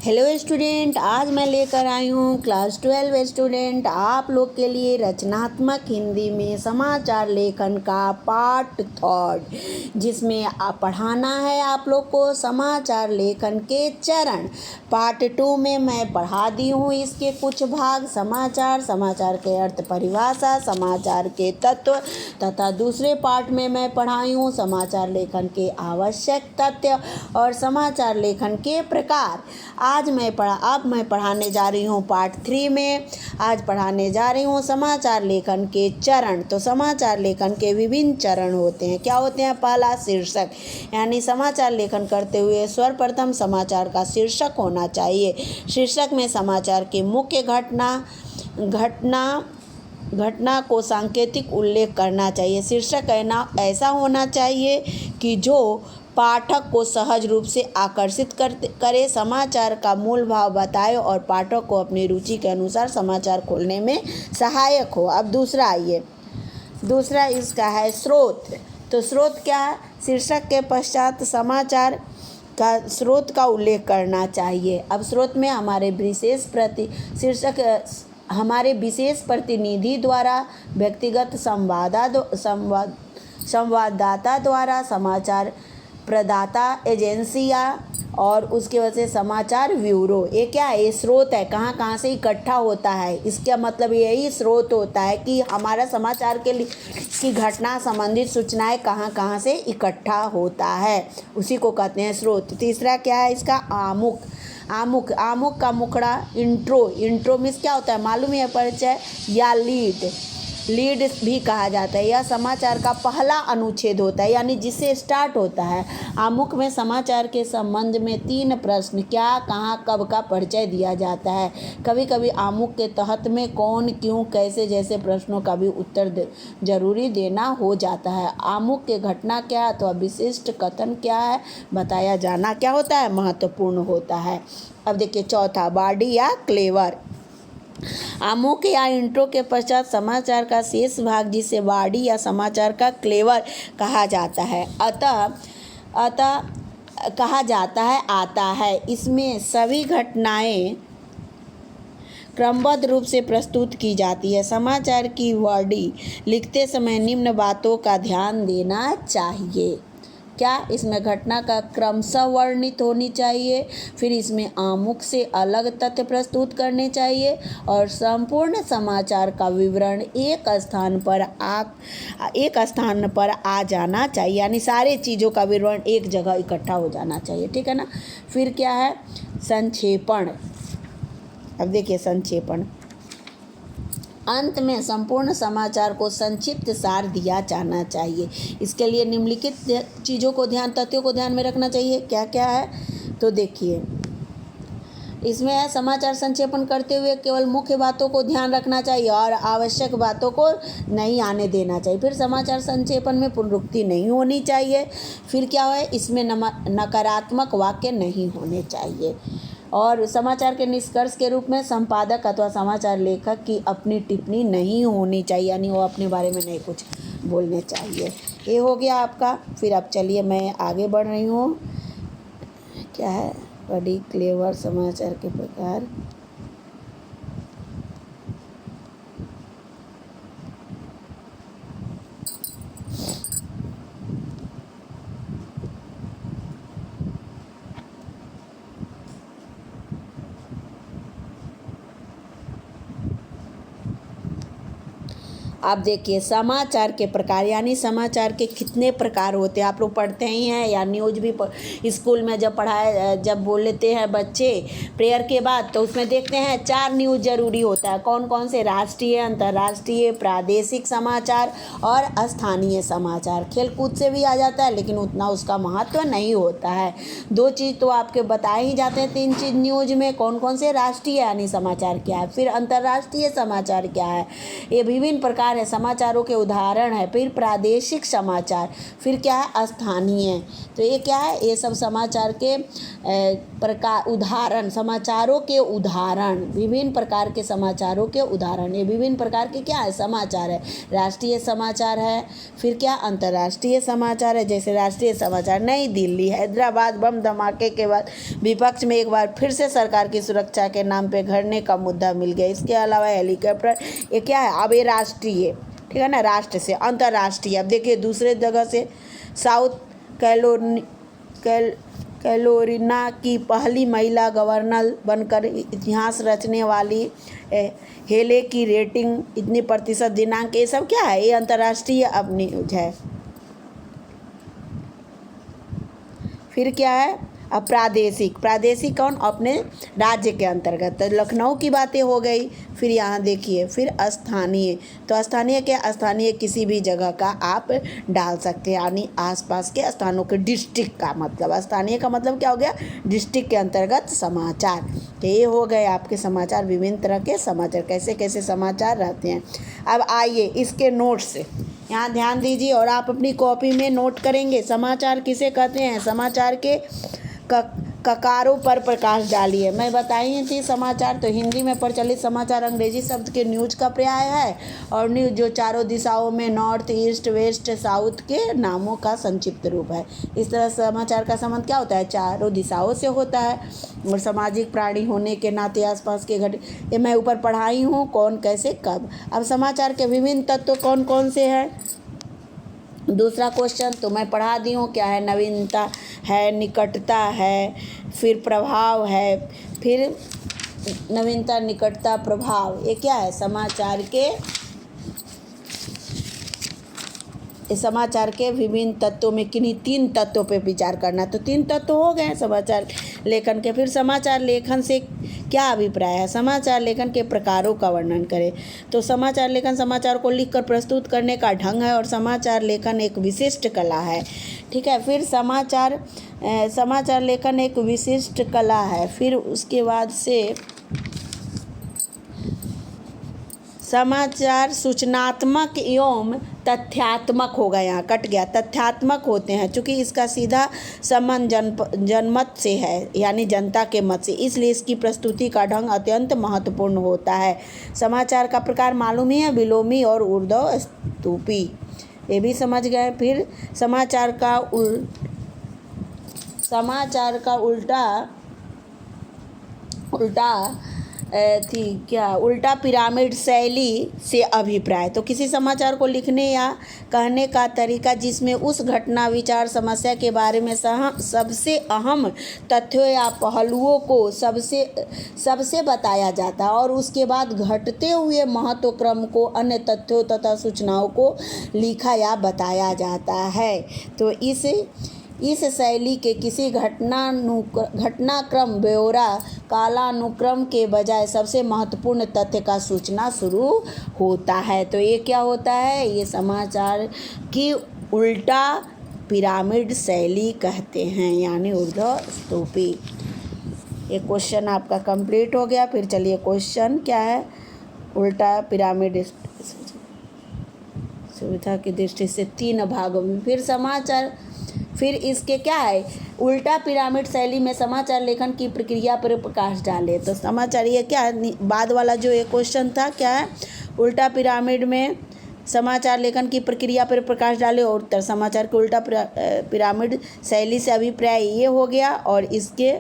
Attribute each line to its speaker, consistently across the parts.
Speaker 1: Hello student, आज मैं लेकर आई हूँ क्लास 12 स्टूडेंट आप लोग के लिए रचनात्मक हिंदी में समाचार लेखन का पार्ट 3 जिसमें आप पढ़ाना है आप लोग को समाचार लेखन के चरण। पार्ट 2 में मैं पढ़ा दी हूँ इसके कुछ भाग, समाचार के अर्थ, परिभाषा, समाचार के तत्व तथा दूसरे पार्ट में मैं पढ़ाई हूँ समाचार लेखन के आवश्यक तथ्य और समाचार लेखन के प्रकार। अब मैं पढ़ाने जा रही हूँ पार्ट 3 में। आज पढ़ाने जा रही हूँ समाचार लेखन के चरण। तो समाचार लेखन के विभिन्न चरण होते हैं। क्या होते हैं? पहला, शीर्षक, यानी समाचार लेखन करते हुए सर्वप्रथम समाचार का शीर्षक होना चाहिए। शीर्षक में समाचार के मुख्य घटना को सांकेतिक उल्लेख करना चाहिए। शीर्षक ऐसा होना चाहिए कि जो पाठक को सहज रूप से आकर्षित करे, समाचार का मूल भाव बताए और पाठक को अपनी रुचि के अनुसार समाचार खोलने में सहायक हो। अब दूसरा इसका है स्रोत। तो स्रोत क्या है? शीर्षक के पश्चात समाचार का स्रोत का उल्लेख करना चाहिए। अब स्रोत में हमारे विशेष प्रतिनिधि द्वारा, व्यक्तिगत संवाददाता द्वारा, समाचार प्रदाता एजेंसियाँ और उसके वजह से समाचार ब्यूरो। ये क्या है? ये स्रोत है, कहाँ से इकट्ठा होता है। इसका मतलब यही स्रोत होता है कि हमारा समाचार के लिए की घटना संबंधित सूचनाएं कहाँ से इकट्ठा होता है, उसी को कहते हैं स्रोत। तीसरा क्या है इसका? आमुख का मुखड़ा। इंट्रो मीन्स क्या होता है? मालूम है? परिचय या लीड भी कहा जाता है। यह समाचार का पहला अनुच्छेद होता है, यानी जिससे स्टार्ट होता है। आमुख में समाचार के संबंध में 3 प्रश्न, क्या, कहाँ, कब का परिचय दिया जाता है। कभी कभी आमुख के तहत में कौन, क्यों, कैसे जैसे प्रश्नों का भी उत्तर जरूरी देना हो जाता है। आमुख के घटना क्या है अथवा विशिष्ट कथन क्या है, बताया जाना क्या होता है? महत्वपूर्ण होता है। अब देखिए चौथा, बॉडी या क्लेवर। आमुख या इंट्रो के पश्चात समाचार का शेष भाग, जिसे बॉडी या समाचार का क्लेवर कहा जाता है, आता है। इसमें सभी घटनाएं क्रमबद्ध रूप से प्रस्तुत की जाती है। समाचार की बॉडी लिखते समय निम्न बातों का ध्यान देना चाहिए। क्या? इसमें घटना का क्रमशः वर्णित होनी चाहिए, फिर इसमें आमुख से अलग तथ्य प्रस्तुत करने चाहिए और संपूर्ण समाचार का विवरण एक स्थान पर आ जाना चाहिए, यानी सारे चीज़ों का विवरण एक जगह इकट्ठा हो जाना चाहिए। ठीक है ना? फिर क्या है? संक्षेपण। अब देखिए संक्षेपण। अंत में संपूर्ण समाचार को संक्षिप्त सार दिया जाना चाहिए। इसके लिए निम्नलिखित तथ्यों को ध्यान में रखना चाहिए। क्या क्या है? तो देखिए इसमें है, समाचार संक्षेपण करते हुए केवल मुख्य बातों को ध्यान रखना चाहिए और आवश्यक बातों को नहीं आने देना चाहिए। फिर समाचार संक्षेपण में पुनरुक्ति नहीं होनी चाहिए। फिर क्या है? इसमें नकारात्मक वाक्य नहीं होने चाहिए। और समाचार के निष्कर्ष के रूप में संपादक अथवा समाचार लेखक की अपनी टिप्पणी नहीं होनी चाहिए, यानी वो अपने बारे में नहीं कुछ बोलने चाहिए। ये हो गया आपका। फिर अब चलिए मैं आगे बढ़ रही हूँ। क्या है? बड़ी क्लेवर समाचार के प्रकार। आप देखिए समाचार के प्रकार, यानी समाचार के कितने प्रकार होते हैं। आप लोग पढ़ते ही हैं या न्यूज़ भी स्कूल में जब बोल लेते हैं बच्चे प्रेयर के बाद, तो उसमें देखते हैं 4 न्यूज़ जरूरी होता है। कौन कौन से? राष्ट्रीय, अंतर्राष्ट्रीय, प्रादेशिक समाचार और स्थानीय समाचार। खेलकूद से भी आ जाता है, लेकिन उतना उसका महत्व नहीं होता है। 2 चीज़ तो आपके बताए ही जाते हैं। 3 चीज़ न्यूज़ में कौन कौन से? राष्ट्रीय यानी समाचार क्या है, फिर अंतर्राष्ट्रीय समाचार क्या है। ये विभिन्न प्रकार प्रकार है, समाचारों के उदाहरण है। फिर प्रादेशिक समाचार, फिर क्या है, स्थानीय। तो ये क्या है, ये सब समाचार के प्रकार, उदाहरण, समाचारों के उदाहरण, विभिन्न प्रकार के समाचारों के उदाहरण। ये विभिन्न प्रकार के क्या है, समाचार है। राष्ट्रीय समाचार है, फिर क्या, अंतर्राष्ट्रीय समाचार है। जैसे राष्ट्रीय समाचार, नई दिल्ली हैदराबाद बम धमाके के बाद विपक्ष में एक बार फिर से सरकार की सुरक्षा के नाम पे घरने का मुद्दा मिल गया। इसके अलावा हेलीकॉप्टर, ये क्या है, अब ये राष्ट्रीय, ठीक है ना, राष्ट्र से। अंतर्राष्ट्रीय, अब देखिए दूसरे जगह से, साउथ कैरोलिना की पहली महिला गवर्नर बनकर इतिहास रचने वाली हेले की रेटिंग इतनी प्रतिशत दिनांक, ये सब क्या है, ये अंतर्राष्ट्रीय अब न्यूज है। फिर क्या है, अब प्रादेशिक, प्रादेशिक कौन, अपने राज्य के अंतर्गत। तो लखनऊ की बातें हो गई। फिर यहाँ देखिए, फिर स्थानीय, तो स्थानीय क्या, स्थानीय किसी भी जगह का आप डाल सकते हैं, यानी आसपास के स्थानों के, डिस्ट्रिक्ट का मतलब, स्थानीय का मतलब क्या हो गया, डिस्ट्रिक्ट के अंतर्गत समाचार। तो ये हो गए आपके समाचार, विभिन्न तरह के समाचार, कैसे कैसे समाचार रहते हैं। अब आइए इसके नोट्स यहाँ ध्यान दीजिए और आप अपनी कॉपी में नोट करेंगे। समाचार किसे कहते हैं, समाचार के ककारों पर प्रकाश डालिए। मैं बताई थी समाचार, तो हिंदी में प्रचलित समाचार अंग्रेजी शब्द के न्यूज का पर्याय है, और न्यूज जो चारों दिशाओं में, नॉर्थ, ईस्ट, वेस्ट, साउथ के नामों का संक्षिप्त रूप है। इस तरह समाचार का संबंध क्या होता है, चारों दिशाओं से होता है, और सामाजिक प्राणी होने के नाते आसपास के ये मैं ऊपर पढ़ाई हूँ, कौन, कैसे, कब। अब समाचार के विभिन्न तत्व कौन कौन से हैं, दूसरा क्वेश्चन तो मैं पढ़ा दी हूँ, क्या है, नवीनता है, निकटता है, फिर प्रभाव है। फिर नवीनता, निकटता, प्रभाव, ये क्या है, समाचार के विभिन्न तत्वों में किन्हीं 3 तत्वों पे विचार करना। तो 3 तत्व हो गए समाचार लेखन के। फिर समाचार लेखन से क्या अभिप्राय है, समाचार लेखन के प्रकारों का वर्णन करें। तो समाचार लेखन समाचार को लिखकर प्रस्तुत करने का ढंग है, और समाचार लेखन एक विशिष्ट कला है, ठीक है। फिर समाचार लेखन एक विशिष्ट कला है। फिर उसके बाद से समाचार सूचनात्मक एवं तथ्यात्मक होगा, यहाँ कट गया, तथ्यात्मक होते हैं, क्योंकि इसका सीधा संबंध जनमत से है, यानी जनता के मत से, इसलिए इसकी प्रस्तुति का ढंग अत्यंत महत्वपूर्ण होता है। समाचार का प्रकार मालूम ही है, विलोमी और ऊर्ध्व स्तूपी, ये भी समझ गए। फिर समाचार का उल्टा पिरामिड शैली से अभिप्राय। तो किसी समाचार को लिखने या कहने का तरीका जिसमें उस घटना, विचार, समस्या के बारे में सबसे अहम तथ्यों या पहलुओं को सबसे बताया जाता है, और उसके बाद घटते हुए महत्व क्रम को, अन्य तथ्यों तथा सूचनाओं को लिखा या बताया जाता है। तो इस शैली के किसी घटनाक्रम, ब्यौरा, कालानुक्रम के बजाय सबसे महत्वपूर्ण तथ्य का सूचना शुरू होता है। तो ये क्या होता है, ये समाचार की उल्टा पिरामिड शैली कहते हैं, यानी ऊर्ध्व स्तूपी। ये क्वेश्चन आपका कंप्लीट हो गया। फिर चलिए क्वेश्चन क्या है, उल्टा पिरामिड सुविधा की दृष्टि से 3 भागों में। फिर इसके क्या है, उल्टा पिरामिड शैली में समाचार लेखन की प्रक्रिया पर प्रकाश डाले। तो समाचार, ये क्या है, बाद वाला जो ये क्वेश्चन था, क्या है, उल्टा पिरामिड में समाचार लेखन की प्रक्रिया पर प्रकाश डाले, और उत्तर समाचार के उल्टा पिरामिड शैली से अभिप्राय ये हो गया। और इसके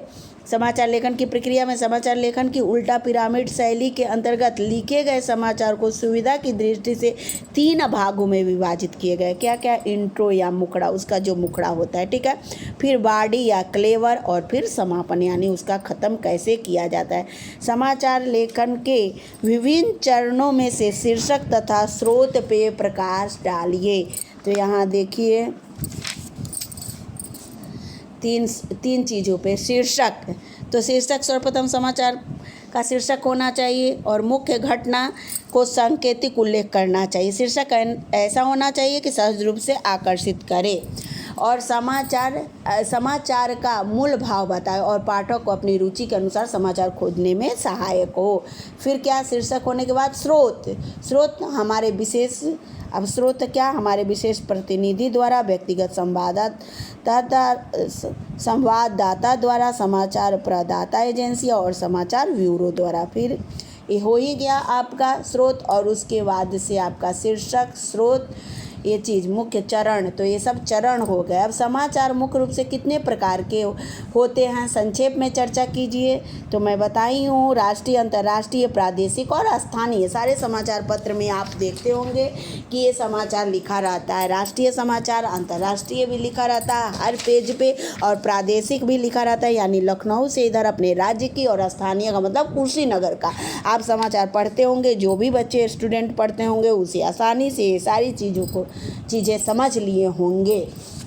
Speaker 1: समाचार लेखन की प्रक्रिया में समाचार लेखन की उल्टा पिरामिड शैली के अंतर्गत लिखे गए समाचार को सुविधा की दृष्टि से 3 भागों में विभाजित किए गए। क्या क्या, इंट्रो या मुखड़ा, उसका जो मुखड़ा होता है, ठीक है, फिर बॉडी या क्लेवर, और फिर समापन, यानी उसका ख़त्म कैसे किया जाता है। समाचार लेखन के विभिन्न चरणों में से शीर्षक तथा स्रोत पे प्रकाश डालिए। तो यहाँ देखिए तीन चीज़ों पे शीर्षक। तो शीर्षक सर्वप्रथम समाचार का शीर्षक होना चाहिए, और मुख्य घटना को सांकेतिक उल्लेख करना चाहिए। शीर्षक ऐसा होना चाहिए कि सहज रूप से आकर्षित करे, और समाचार का मूल भाव बताए और पाठक को अपनी रुचि के अनुसार समाचार खोजने में सहायक हो। फिर क्या, शीर्षक होने के बाद स्रोत हमारे विशेष, अब स्रोत क्या, हमारे विशेष प्रतिनिधि द्वारा, व्यक्तिगत संवाददाता द्वारा, समाचार प्रदाता एजेंसियाँ और समाचार ब्यूरो द्वारा। फिर ये हो ही गया आपका स्रोत, और उसके बाद से आपका शीर्षक, स्रोत, ये चीज़ मुख्य चरण, तो ये सब चरण हो गए। अब समाचार मुख्य रूप से कितने प्रकार के होते हैं, संक्षेप में चर्चा कीजिए। तो मैं बताई हूँ, राष्ट्रीय, अंतर्राष्ट्रीय, प्रादेशिक और स्थानीय। सारे समाचार पत्र में आप देखते होंगे कि ये समाचार लिखा रहता है, राष्ट्रीय समाचार, अंतर्राष्ट्रीय भी लिखा रहता है हर पेज पे, और प्रादेशिक भी लिखा रहता है, यानी लखनऊ से इधर अपने राज्य की, और स्थानीय का मतलब कुशीनगर का। आप समाचार पढ़ते होंगे, जो भी बच्चे स्टूडेंट पढ़ते होंगे उसे आसानी से ये सारी चीज़ें समझ लिए होंगे।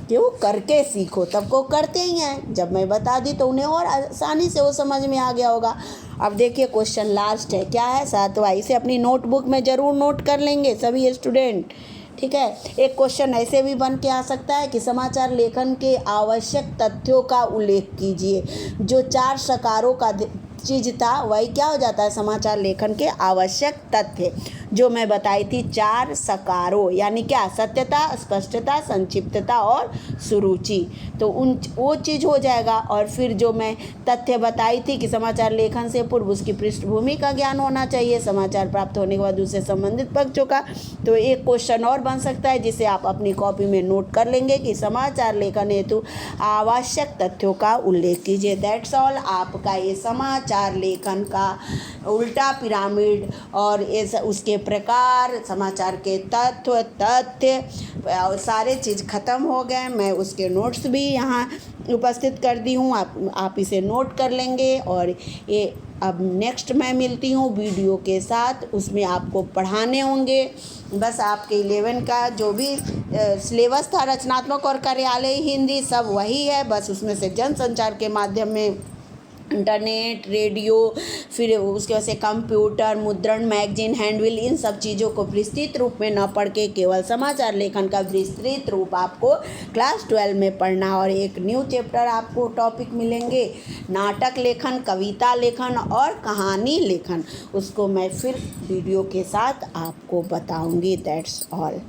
Speaker 1: क्यों, करके सीखो, तब को करते ही हैं। जब मैं बता दी तो उन्हें और आसानी से वो समझ में आ गया होगा। अब देखिए क्वेश्चन लास्ट है, क्या है, 7वां। इसे अपनी नोटबुक में ज़रूर नोट कर लेंगे सभी स्टूडेंट, ठीक है। एक क्वेश्चन ऐसे भी बन के आ सकता है कि समाचार लेखन के आवश्यक तथ्यों का उल्लेख कीजिए। जो 4 सकारों का चीज़ था वही क्या हो जाता है, समाचार लेखन के आवश्यक तथ्य, जो मैं बताई थी 4 सकारों, यानी क्या, सत्यता, स्पष्टता, संक्षिप्तता और सुरुचि। तो वो चीज़ हो जाएगा। और फिर जो मैं तथ्य बताई थी कि समाचार लेखन से पूर्व उसकी पृष्ठभूमि का ज्ञान होना चाहिए, समाचार प्राप्त होने के बाद उससे संबंधित पक्षों का। तो एक क्वेश्चन और बन सकता है जिसे आप अपनी कॉपी में नोट कर लेंगे कि समाचार लेखन हेतु आवश्यक तथ्यों का उल्लेख कीजिए। दैट्स ऑल, आपका ये समाचार लेखन का उल्टा पिरामिड और उसके प्रकार, समाचार के तथ्य सारे चीज़ ख़त्म हो गए। मैं उसके नोट्स भी यहाँ उपस्थित कर दी हूँ, आप इसे नोट कर लेंगे। और ये अब नेक्स्ट मैं मिलती हूँ वीडियो के साथ, उसमें आपको पढ़ाने होंगे बस आपके 11 का जो भी सिलेबस था, रचनात्मक और कार्यालय हिंदी, सब वही है, बस उसमें से जनसंचार के माध्यम में इंटरनेट, रेडियो, फिर उसके वजह से कंप्यूटर, मुद्रण, मैगजीन, हैंडबिल, इन सब चीज़ों को विस्तृत रूप में न पढ़ के केवल समाचार लेखन का विस्तृत रूप आपको क्लास 12 में पढ़ना। और एक न्यू चैप्टर आपको टॉपिक मिलेंगे, नाटक लेखन, कविता लेखन और कहानी लेखन। उसको मैं फिर वीडियो के साथ आपको बताऊंगी। That's all.